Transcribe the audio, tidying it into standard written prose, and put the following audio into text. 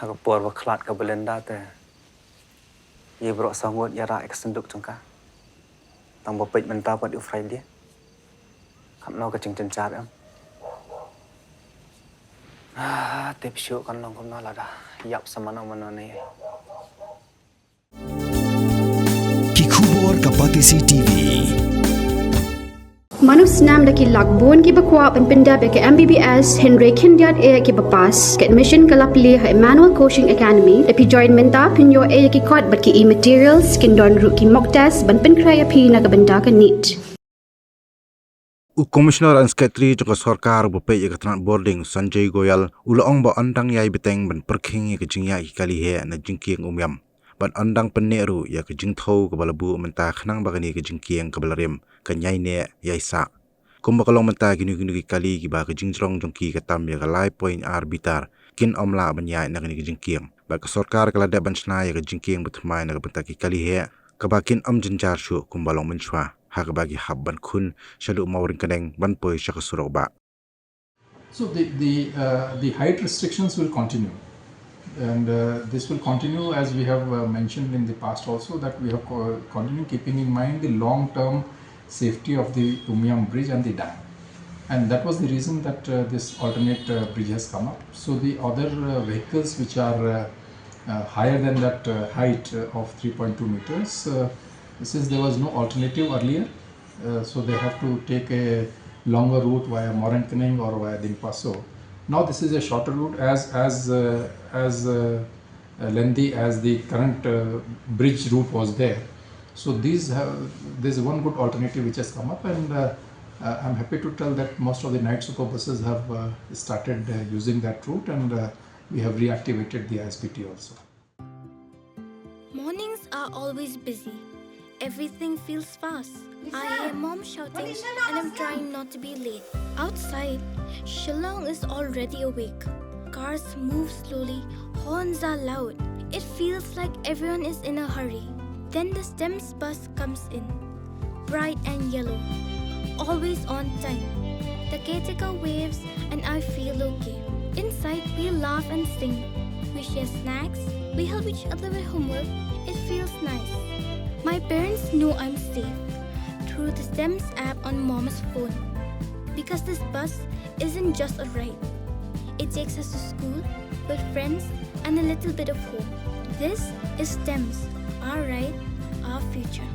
Aku por waklat ke Belanda te. Ia berok sangut ya raik senduk cengka. Tang bopet mentah buat ufrai dia. Kam no ke cing cencar am. Tip syuk kan long kumna lada. Yap sama mana ni. Kikubor Kapatisi TV. Manus nam daki lakbon ki bakwa penpinda beke MBBS Henry Kindiat ki bapas ke admission kalapli ha Emmanuel Coaching Academy epi join menta pinyo ki kot bat ki materials kin don ru ki mock test ban pen kraya pi na benda ka neat. Commissioner and Secretary to Sarkar Bopay Yakatran Boarding Sanjay Goyal Ulaong ba andang yai Bteng ban Perkhing ya Jingya ikali he na Jingkieng Umiam ban andang peneru ya ke Jingtho ke balabu menta khnang bagani ke Jingkieng ke balarim ke nyai ne yai sa kumba kalong menta ginu kali ki ba ke Jingjrong jongki katam ya ke lai point bitar kin omla ban yai na ke Jingkieng ba ke Sarkar kala da ban sna ya ke Jingkieng butmai na ke benta ki kali he ke ba kin jinjar shu kumbalong menchwa ha ke bagi habban kun shalu mawrin kaneng ban poi shakasurok. So the height restrictions will continue, and this will continue as we have mentioned in the past also, that we have continue keeping in mind the long-term safety of the Umiam bridge and the dam, and that was the reason that this alternate bridge has come up. So the other vehicles which are higher than that height of 3.2 meters, since there was no alternative earlier, so they have to take a longer route via Morenkening or via Dingpaso. Now this is a shorter route, as lengthy as the current bridge route was there. So there's one good alternative which has come up, and I'm happy to tell that most of the night super buses have started using that route, and we have reactivated the ISBT also. Mornings are always busy. Everything feels fast. I hear mom shouting and I'm trying not to be late. Outside, Shillong is already awake. Cars move slowly, horns are loud. It feels like everyone is in a hurry. Then the STEMS bus comes in, bright and yellow, always on time. The caretaker waves and I feel okay. Inside, we laugh and sing. We share snacks, we help each other with homework. It feels nice. My parents know I'm safe through the STEMS app on mom's phone. Because this bus isn't just a ride. It takes us to school with friends and a little bit of hope. This is STEMS, our ride, our future.